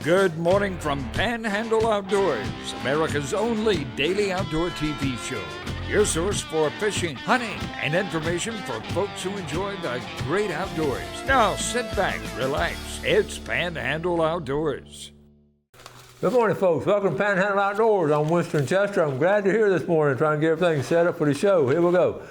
Good morning from Panhandle Outdoors, America's only daily outdoor TV show. Your source for fishing, hunting, and information for folks who enjoy the great outdoors. Now sit back, relax. It's Panhandle Outdoors. Good morning, folks. Welcome to Panhandle Outdoors. I'm Winston Chester. I'm glad you're here this morning trying to get everything set up for the show. Here we go.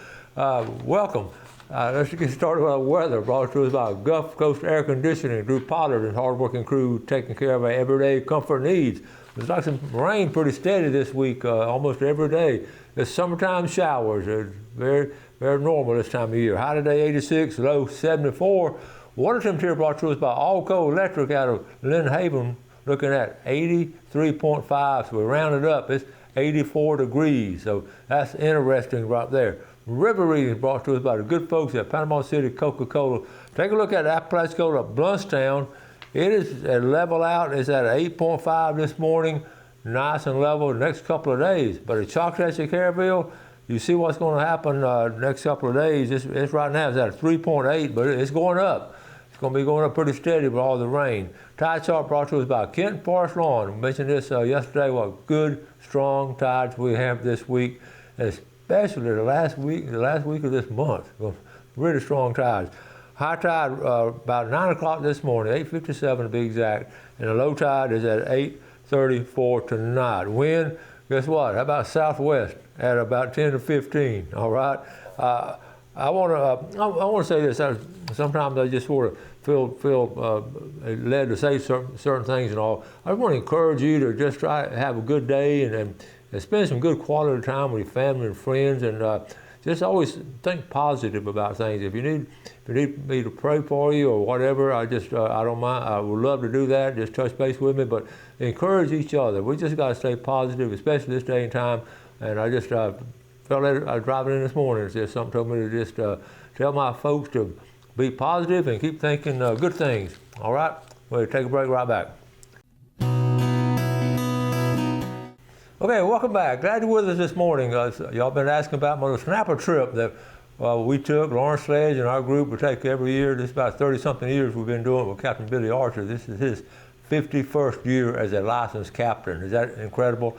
Welcome. Let's get started with our weather. Brought to us by Gulf Coast Air Conditioning. Drew Pollard and hardworking crew taking care of our everyday comfort needs. There's like some rain pretty steady this week, almost every day. It's summertime showers. It's very, very normal this time of year. High today 86, low 74. Water temperature brought to us by Allco Electric out of Lynn Haven, looking at 83.5. So we rounded up. It's 84 degrees. So that's interesting right there. River readings brought to us by the good folks at Panama City Coca-Cola. Take a look at Apalachicola at Bluntstown. It is at level out. It's at 8.5 this morning. Nice and level the next couple of days. But at Choctaw Caryville, you see what's going to happen next couple of days. It's right now, it's at 3.8, but it's going up. It's going to be going up pretty steady with all the rain. Tide chart brought to us by Kent Forest Lawn. We mentioned this yesterday, what good, strong tides we have this week. And especially the last week of this month. Really strong tides. High tide about 9 o'clock this morning, 8:57 to be exact, and the low tide is at 8:34 tonight. Wind, guess what? How about southwest at about 10 to 15? All right. I want to say this. Sometimes I just sort of feel led to say certain things and all. I want to encourage you to just try to have a good day and spend some good quality time with your family and friends, and just always think positive about things. If you need me to pray for you or whatever, I don't mind. I would love to do that. Just touch base with me, but encourage each other. We just got to stay positive, especially this day and time. And I just felt that I was driving in this morning. It's just something told me to just tell my folks to be positive and keep thinking good things. All right, we'll take a break. Right back. Okay, welcome back. Glad you're with us this morning. Y'all been asking about my snapper trip that we took, Lawrence Sledge and our group, we take every year. This is about 30-something years we've been doing it with Captain Billy Archer. This is his 51st year as a licensed captain. Is that incredible?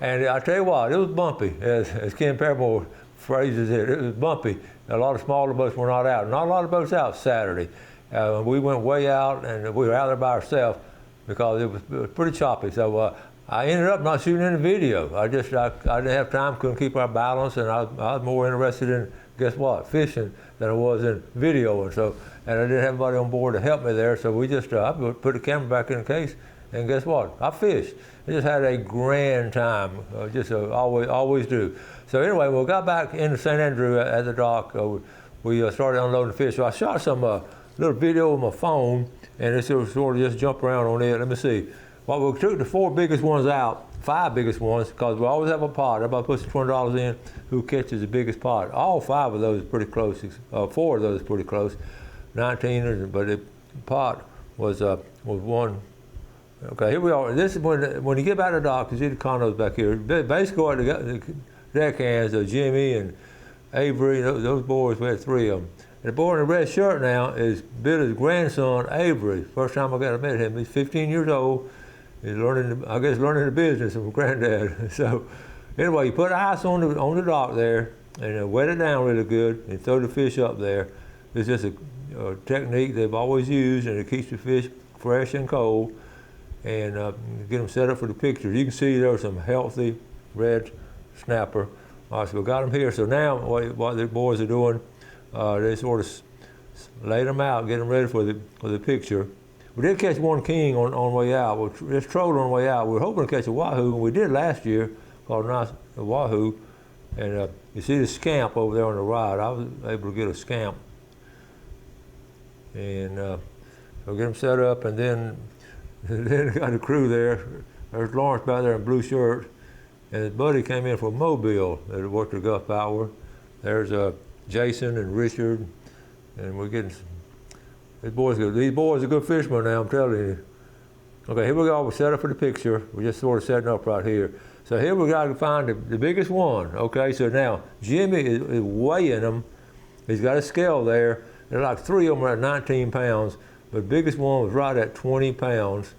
And I tell you what, it was bumpy, as Ken Paramore phrases it. It was bumpy. A lot of smaller boats were not out. Not a lot of boats out Saturday. We went way out, and we were out there by ourselves because it was pretty choppy. So I ended up not shooting any video. I didn't have time, couldn't keep our balance, and I was more interested in, guess what, fishing than I was in video. And I didn't have anybody on board to help me there, so we just I put the camera back in the case, and guess what, I fished. I just had a grand time, always do. So anyway, we got back into St. Andrew at the dock. We started unloading the fish. So I shot some little video with my phone, and it sort of just jumped around on it. Let me see. Well, we took the 4 biggest ones out, 5 biggest ones, because we always have a pot. Everybody puts $20 in, who catches the biggest pot. All 5 of those are pretty close. 4 of those are pretty close. 19, but the pot was one. Okay, here we are. This is when you get back to the dock, you see the condos back here. Basically, the deckhands, Jimmy and Avery, those boys, we had 3 of them. And the boy in the red shirt now is Billy's grandson, Avery. First time I got to meet him. He's 15 years old. He's learning the business from Granddad. So anyway, you put ice on the dock there and wet it down really good and throw the fish up there. It's just a technique they've always used, and it keeps the fish fresh and cold, and get them set up for the pictures. You can see there's some healthy red snapper. All right, so we got them here. So now what the boys are doing, they sort of laid them out, get them ready for the picture. We did catch one king on the way out. We just trolled on the way out. We were hoping to catch a wahoo, and we did last year, caught a nice wahoo. And you see the scamp over there on the right. I was able to get a scamp. And so get them set up, and then got the crew there. There's Lawrence back there in blue shirt, and his buddy came in from Mobile that worked at Gulf Power. There's Jason and Richard, and we're getting these boys are good fishermen now, I'm telling you. Okay, here we go. We're set up for the picture. We're just sort of setting up right here. So here we got to find the biggest one. Okay, so now Jimmy is weighing them. He's got a scale there. There's like 3 of them are at 19 pounds. The biggest one was right at 20 pounds.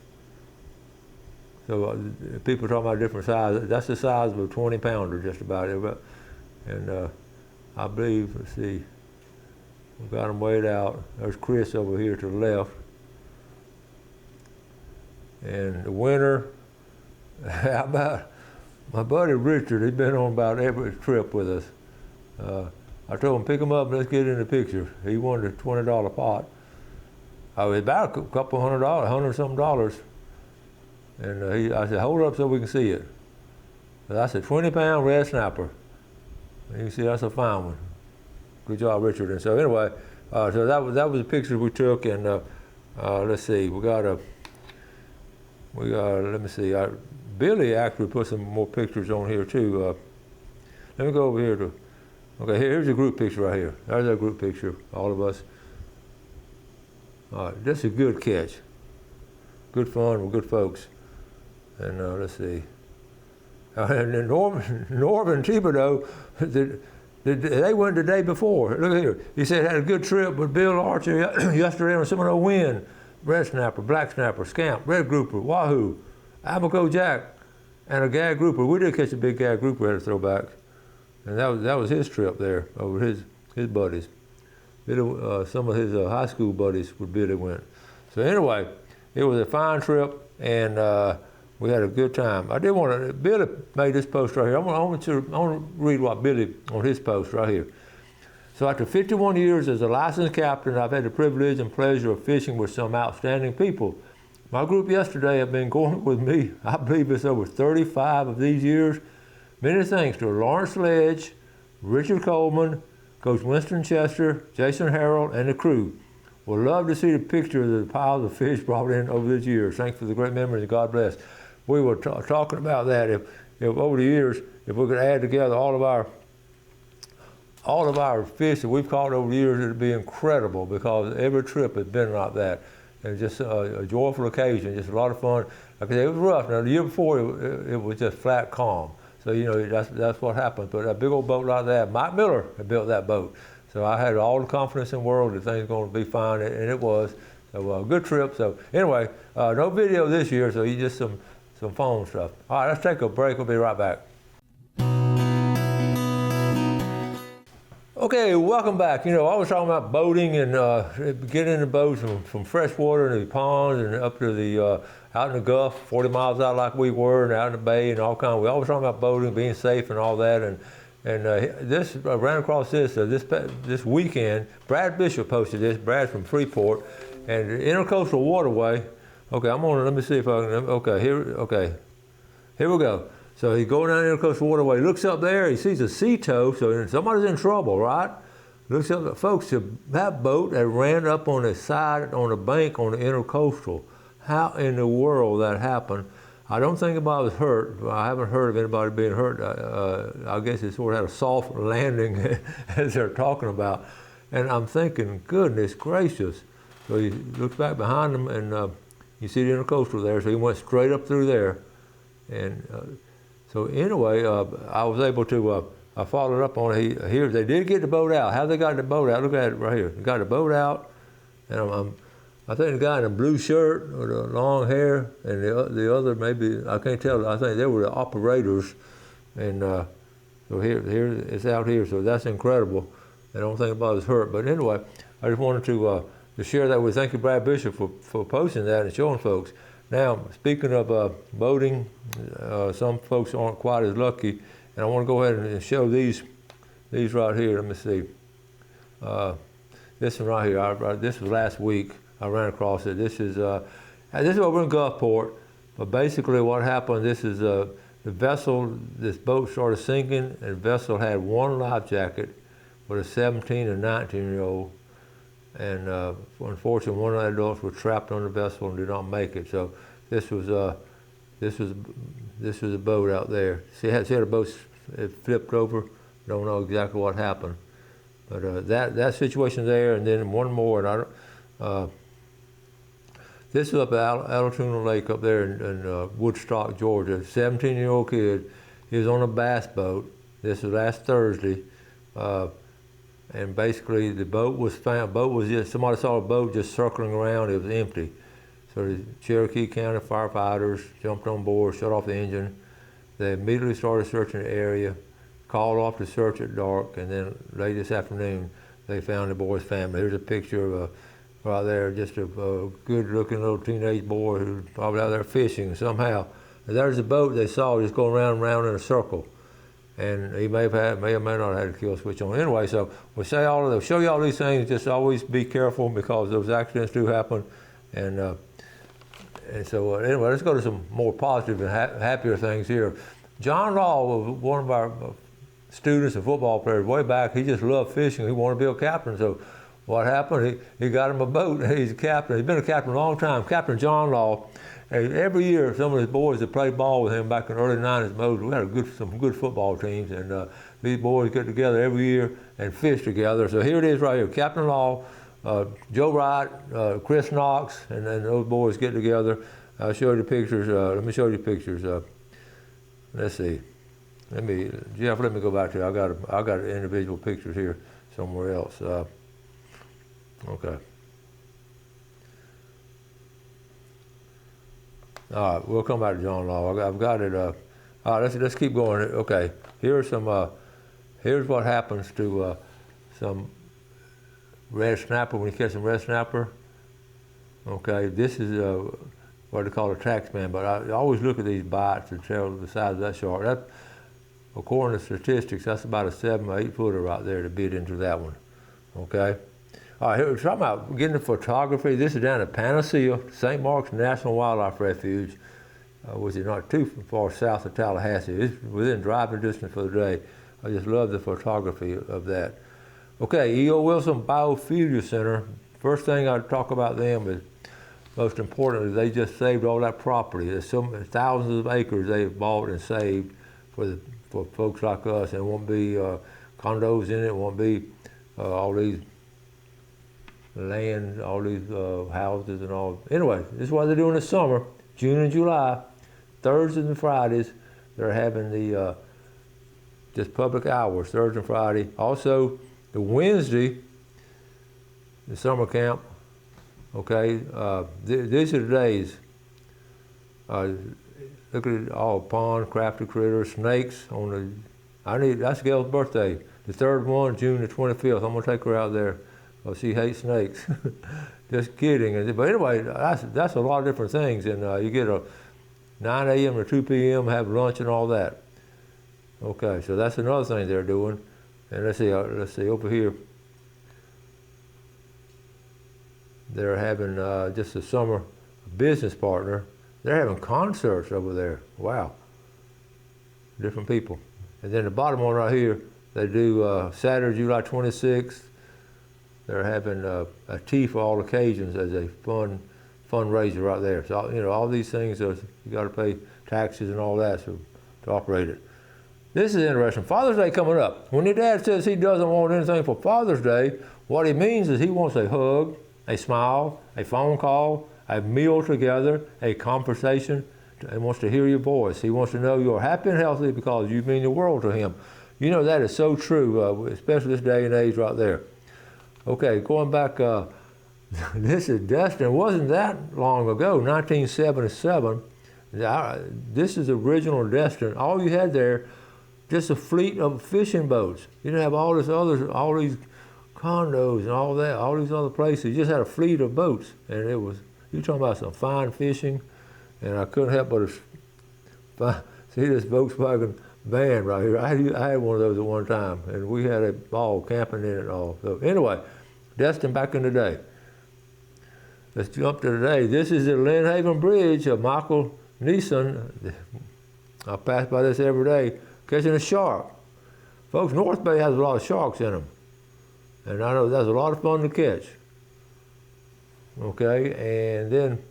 So people talking about different sizes. That's the size of a 20-pounder, just about. And I believe, let's see, we got them weighed out. There's Chris over here to the left. And the winner, how about my buddy Richard? He's been on about every trip with us. I told him, pick him up and let's get in the picture. He won the $20 pot. I was about a couple $100, $100-something. And I said, hold up so we can see it. But that's a 20-pound red snapper. And you can see that's a fine one. Good job, Richard. And so anyway, so that was the picture we took. And let's see, let me see. Billy actually put some more pictures on here too. Let me go over here to. Okay, here's a group picture right here. There's our group picture, all of us. All right, that's a good catch. Good fun with good folks. And let's see. And then Norman Thibodeau, they went the day before. Look here. He said had a good trip with Bill Archer yesterday on Seminole Wind. Red snapper, black snapper, scamp, red grouper, wahoo, Abaco jack, and a gag grouper. We did catch a big gag grouper at a throwback. And that was his trip there over his buddies. Billy, some of his high school buddies with Billy went. So anyway, it was a fine trip, and we had a good time. I did want to. Billy made this post right here. I want to read what Billy on his post right here. So after 51 years as a licensed captain, I've had the privilege and pleasure of fishing with some outstanding people. My group yesterday have been going with me. I believe it's over 35 of these years. Many thanks to Lawrence Sledge, Richard Coleman, Coach Winston Chester, Jason Harrell, and the crew. Would love to see the picture of the piles of fish brought in over these years. Thanks for the great memories and God bless. We were talking about that. If over the years, if we could add together all of our fish that we've caught over the years, it'd be incredible because every trip has been like that. And just a joyful occasion, just a lot of fun. Like I said, it was rough. Now the year before, it was just flat calm. So, you know, that's what happened. But a big old boat like that, Mike Miller had built that boat. So I had all the confidence in the world that things were going to be fine, and it was. So good trip. So anyway, no video this year, so you just some phone stuff. All right, let's take a break. We'll be right back. Okay, welcome back. You know, I was talking about boating and getting in the boats from freshwater into the ponds and up to the out in the Gulf, 40 miles out like we were, and out in the bay and all kinds. We always talking about boating, being safe and all that. And this ran across this weekend. Brad Bishop posted this. Brad's from Freeport, and the Intercoastal Waterway. Okay, let me see if I can. Okay, here we go. So he's going down the Intercoastal Waterway, looks up there, he sees a sea tow, so somebody's in trouble, right? Looks up, folks, that boat that ran up on the side, on the bank on the Intercoastal. How in the world that happened? I don't think anybody was hurt. I haven't heard of anybody being hurt. I guess it sort of had a soft landing as they're talking about. And I'm thinking, goodness gracious. So he looks back behind him and you see the Intercoastal there, so he went straight up through there. And so anyway, I was able to, I followed up on it. Here, they did get the boat out. How they got the boat out? Look at it right here. They got the boat out, and I think the guy in a blue shirt with the long hair, and the other maybe, I can't tell, I think they were the operators. And so here it's out here, so that's incredible. I don't think anybody was hurt. But anyway, I just wanted to share that with. Thank you, Brad Bishop, for posting that and showing folks. Now, speaking of boating, some folks aren't quite as lucky, and I want to go ahead and show these right here. Let me see. This one right here. This was last week. I ran across it. This is over in Gulfport, but basically what happened. This is the vessel. This boat started sinking, and the vessel had one life jacket with a 17 and 19-year-old. And unfortunately, one of the adults was trapped on the vessel and did not make it. So this was a boat out there. See how the boat flipped over. Don't know exactly what happened, but that situation there, and then one more. And this is up at Allatoona Lake up there in Woodstock, Georgia. 17-year-old kid. He was on a bass boat. This was last Thursday. And basically the boat was found, somebody saw a boat just circling around, it was empty. So the Cherokee County firefighters jumped on board, shut off the engine. They immediately started searching the area, called off to search at dark, and then late this afternoon, they found the boy's family. Here's a picture of right there, just a good-looking little teenage boy who's probably out there fishing somehow. And there's the boat they saw just going round and round in a circle. And he may or may not have had a kill switch on. Anyway, so we say all of those, show you all these things. Just always be careful because those accidents do happen. And so anyway, let's go to some more positive and happier things here. John Law was one of our students and football players way back. He just loved fishing. He wanted to be a captain. So what happened? He got him a boat. He's a captain. He's been a captain a long time. Captain John Law. And every year, some of his boys that played ball with him back in the early 90s, we had some good football teams, and these boys get together every year and fish together. So here it is right here, Captain Law, Joe Wright, Chris Knox, and then those boys get together. I'll show you the pictures. Let me show you the pictures. Let's see. Jeff, let me go back to it. I got individual pictures here somewhere else. Okay. All right, we'll come back to John Law. I've got it. All right, let's keep going. Okay, here's what happens to some red snapper when you catch some red snapper. Okay, this is what they call a tax man, but I always look at these bites to tell the size of that shark. That, according to statistics, that's about a 7 or 8 footer right there to bit into that one. Okay. All right, here we're talking about getting into photography. This is down at Panhandle, St. Mark's National Wildlife Refuge, which is not too far south of Tallahassee. It's within driving distance for the day. I just love the photography of that. Okay, E.O. Wilson Biofuel Center. First thing I'd talk about them is, most importantly, they just saved all that property. There's thousands of acres they've bought and saved for folks like us. And it won't be condos in it. It won't be all these land, all these houses and all. Anyway, this is what they're doing this summer, June and July, Thursdays and Fridays. They're having the just public hours, Thursday and Friday. Also, the Wednesday, the summer camp. Okay, these are the days. Look at it all: pond, crafted critters, snakes. That's Gail's birthday. The third one, June the 25th. I'm gonna take her out there. Oh, she hates snakes. Just kidding. But anyway, that's a lot of different things. And you get a 9 a.m. to 2 p.m., have lunch and all that. Okay, so that's another thing they're doing. And let's see over here. They're having just a summer business partner. They're having concerts over there. Wow. Different people. And then the bottom one right here, they do Saturday, July 26th. They're having a tea for all occasions as a fundraiser right there. So, you know, all these things, you got to pay taxes and all that to operate it. This is interesting. Father's Day coming up. When your dad says he doesn't want anything for Father's Day, what he means is he wants a hug, a smile, a phone call, a meal together, a conversation. He wants to hear your voice. He wants to know you're happy and healthy because you mean the world to him. You know, that is so true, especially this day and age right there. Okay, going back, this is Destin. It wasn't that long ago, 1977. This is original Destin. All you had there, just a fleet of fishing boats. You didn't have all these condos and all that, all these other places. You just had a fleet of boats, and it was, you're talking about some fine fishing, and I couldn't help but see this Volkswagen van right here. I had one of those at one time, and we had a ball camping in it and all. So anyway, Destin back in the day. Let's jump to today. This is the Lynn Haven Bridge of Michael Neeson. I pass by this every day, catching a shark. Folks, North Bay has a lot of sharks in them, and I know that's a lot of fun to catch. Okay, and then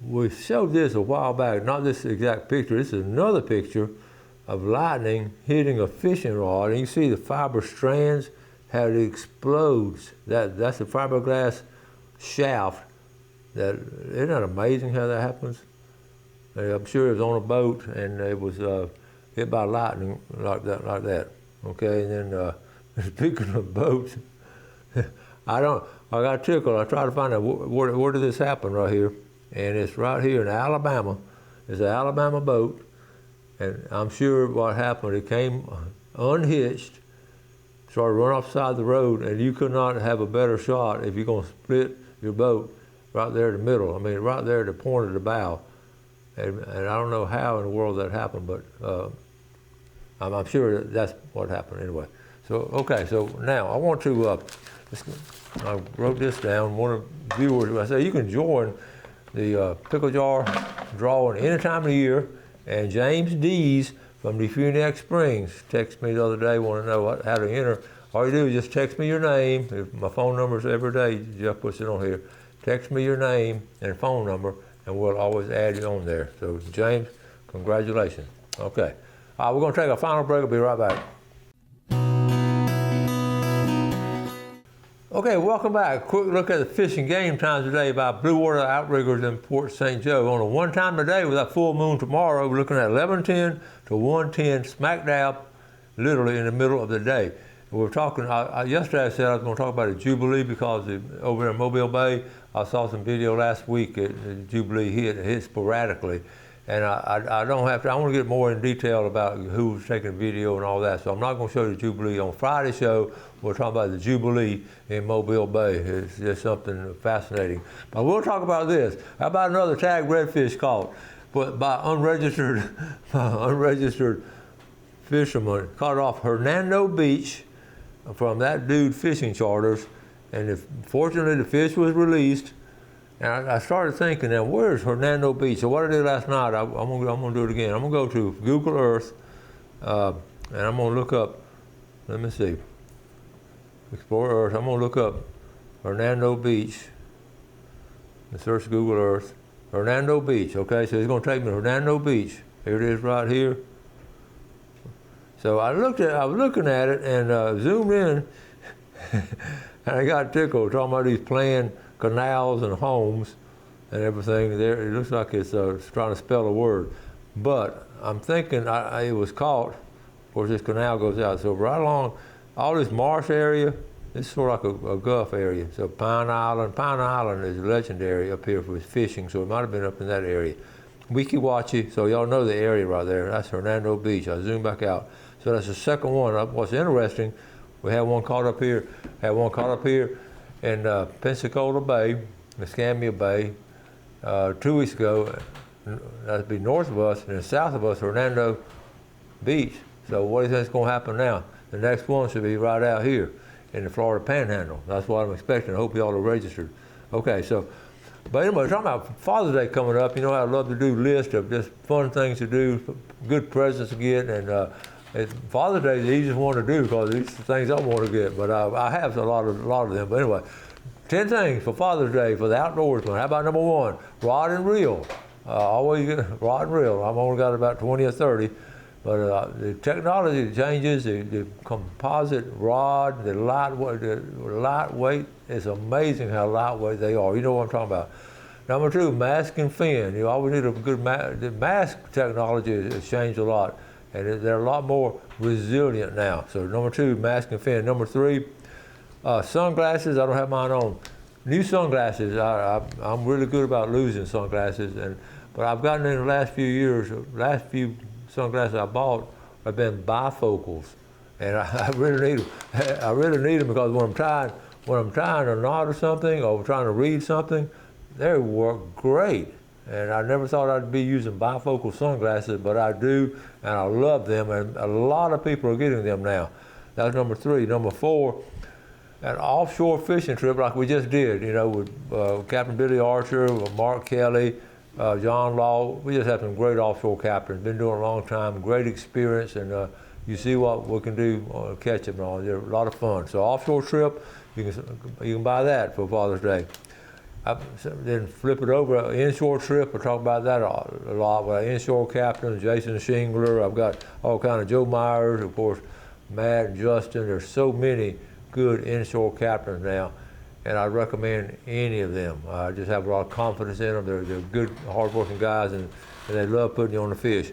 we showed this a while back, not this exact picture, this is another picture of lightning hitting a fishing rod, and you see the fiber strands, how it explodes. That's the fiberglass shaft. Isn't that amazing how that happens? I'm sure it was on a boat, and it was hit by lightning like that. Okay, and then speaking of boats, I got tickled. I tried to find out where did this happen right here, and it's right here in Alabama. It's an Alabama boat, and I'm sure what happened, it came unhitched, started running off the side of the road, and you could not have a better shot if you're going to split your boat right there in the middle. I mean, right there at the point of the bow. And I don't know how in the world that happened, but I'm sure that's what happened anyway. So, okay, so now I want to, I wrote this down. One of the viewers, I say you can join the pickle jar drawing any time of the year. And James Dees from the Phoenix Springs texted me the other day, want to know how to enter. All you do is just text me your name. My phone number is every day. Jeff puts it on here. Text me your name and phone number, and we'll always add you on there. So, James, congratulations. Okay. We're going to take a final break. I'll be right back. Okay, welcome back. Quick look at the fishing game times today by Blue Water Outriggers in Port St. Joe. On a one time today with that full moon tomorrow, we're looking at 11:10 to 1:10 smack dab, literally in the middle of the day. And we're talking, yesterday I said I was going to talk about a Jubilee because over in Mobile Bay, I saw some video last week at Jubilee hit sporadically. And I don't have to, I want to get more in detail about who's taking video and all that. So I'm not going to show you the Jubilee on Friday's show. We're talking about the Jubilee in Mobile Bay. It's just something fascinating. But we'll talk about this. How about another tagged redfish caught by unregistered fishermen, caught off Hernando Beach from that dude fishing charters. And fortunately the fish was released. And I started thinking, now where's Hernando Beach? So what I did last night, I'm gonna do it again. I'm gonna go to Google Earth, and I'm gonna look up, let me see, Explore Earth. I'm gonna look up Hernando Beach, and search Google Earth. Hernando Beach, okay, so it's gonna take me to Hernando Beach. Here it is right here. So I was looking at it and zoomed in, and I got tickled talking about these planned canals and homes and everything there. It looks like it's trying to spell a word. But I'm thinking it was caught. Of course, this canal goes out. So right along all this marsh area, this is sort of like a Gulf area. So Pine Island is legendary up here for fishing, so it might have been up in that area. Weeki Wachee, so y'all know the area right there. That's Hernando Beach. I zoom back out. So that's the second one. What's interesting, we had one caught up here, in Pensacola Bay, Escambia Bay, 2 weeks ago. That'd be north of us, and then south of us, Hernando Beach. So what do you think is going to happen now? The next one should be right out here in the Florida Panhandle. That's what I'm expecting. I hope y'all are registered. Okay, so, but anyway, talking about Father's Day coming up, you know, I love to do lists of just fun things to do, good presents to get, and Father's Day is the easiest one to do because these are things I want to get, but I have a lot of them. But anyway, 10 things for Father's Day for the outdoorsman. How about number one? Rod and reel. Always get rod and reel. I've only got about 20 or 30, but the technology changes. The composite rod, the lightweight. It's amazing how lightweight they are. You know what I'm talking about. Number two, mask and fin. You always need a good mask. The mask technology has changed a lot. And they're a lot more resilient now. So number two, mask and fin. Number three, sunglasses. I don't have mine on. New sunglasses. I'm really good about losing sunglasses, but I've gotten in the last few years. Last few sunglasses I bought have been bifocals, and I really need them. I really need them because when I'm trying to nod or something, or trying to read something, they work great. And I never thought I'd be using bifocal sunglasses, but I do, and I love them, and a lot of people are getting them now. That's number three. Number four, an offshore fishing trip like we just did, you know, with Captain Billy Archer, with Mark Kelly, John Law. We just have some great offshore captains, been doing it a long time, great experience, and you see what we can do, catch them and all. They're a lot of fun. So offshore trip, you can buy that for Father's Day. Then flip it over, inshore trip, we'll talk about that a lot with our inshore captain, Jason Shingler. I've got all kind of Joe Myers, of course, Matt and Justin. There's so many good inshore captains now, and I recommend any of them. I just have a lot of confidence in them. They're good, hardworking guys, and they love putting you on the fish.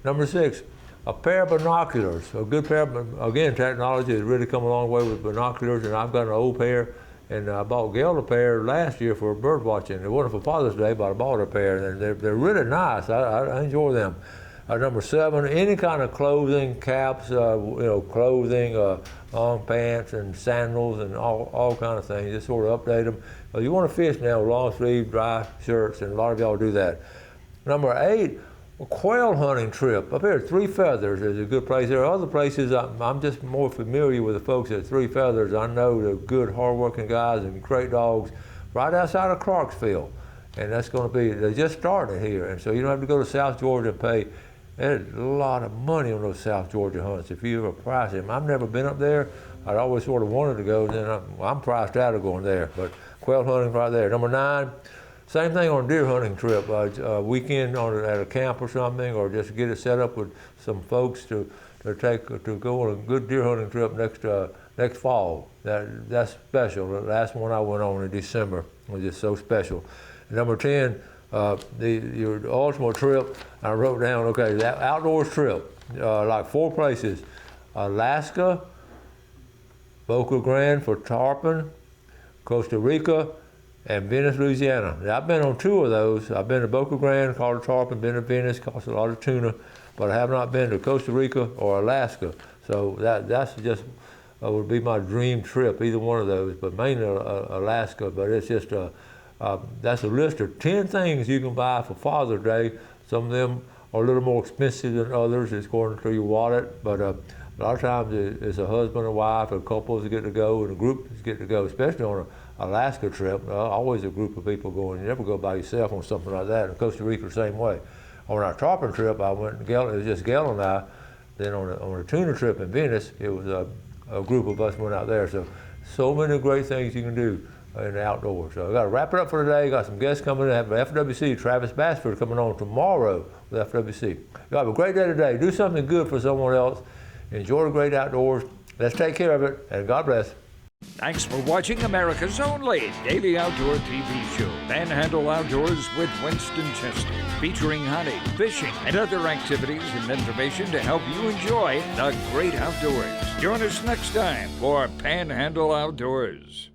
Number six, a pair of binoculars. A good pair of, again, technology has really come a long way with binoculars, and I've got an old pair, And I bought Gail a pair last year for bird watching. It wasn't for Father's Day, but I bought her a pair, and they're really nice. I enjoy them. Number 7, any kind of clothing, caps, clothing, long pants and sandals and all kind of things. Just sort of update them. You want to fish now, long sleeve, dry shirts, and a lot of y'all do that. Number 8, a quail hunting trip. Up here at Three Feathers is a good place. There are other places I'm just more familiar with the folks at Three Feathers. I know they're good, hard-working guys and great dogs right outside of Clarksville. And that's going to be, they're just starting it here. And so you don't have to go to South Georgia and pay. There's a lot of money on those South Georgia hunts if you ever price them. I've never been up there. I'd always sort of wanted to go, and then I'm priced out of going there. But quail hunting right there. Number 9, same thing on a deer hunting trip. A weekend at a camp or something, or just get it set up with some folks to go on a good deer hunting trip next fall. That's special. The last one I went on in December was just so special. And number 10. Your ultimate trip, I wrote down, okay, that outdoors trip, like 4 places: Alaska, Boca Grande for tarpon, Costa Rica, and Venice, Louisiana. Now, I've been on 2 of those. I've been to Boca Grande, caught a tarpon, been to Venice, caught a lot of tuna, but I have not been to Costa Rica or Alaska. So that's just would be my dream trip, either one of those, but mainly Alaska. But it's just that's a list of 10 things you can buy for Father's Day. Some of them are a little more expensive than others, it's according to your wallet, but a lot of times it's a husband and wife, and couples get to go, and a group get to go, especially on an Alaska trip. Always a group of people going. You never go by yourself on something like that. In Costa Rica, the same way. On our tarpon trip, I went, it was just Gail and I. Then on a tuna trip in Venice, it was a group of us went out there. So many great things you can do in the outdoors. So I got to wrap it up for today. Got some guests coming in. I have FWC, Travis Bassford, coming on tomorrow with FWC. You have a great day today. Do something good for someone else. Enjoy the great outdoors. Let's take care of it, and God bless. Thanks for watching America's only daily outdoor TV show, Panhandle Outdoors with Winston Chester, featuring hunting, fishing, and other activities and information to help you enjoy the great outdoors. Join us next time for Panhandle Outdoors.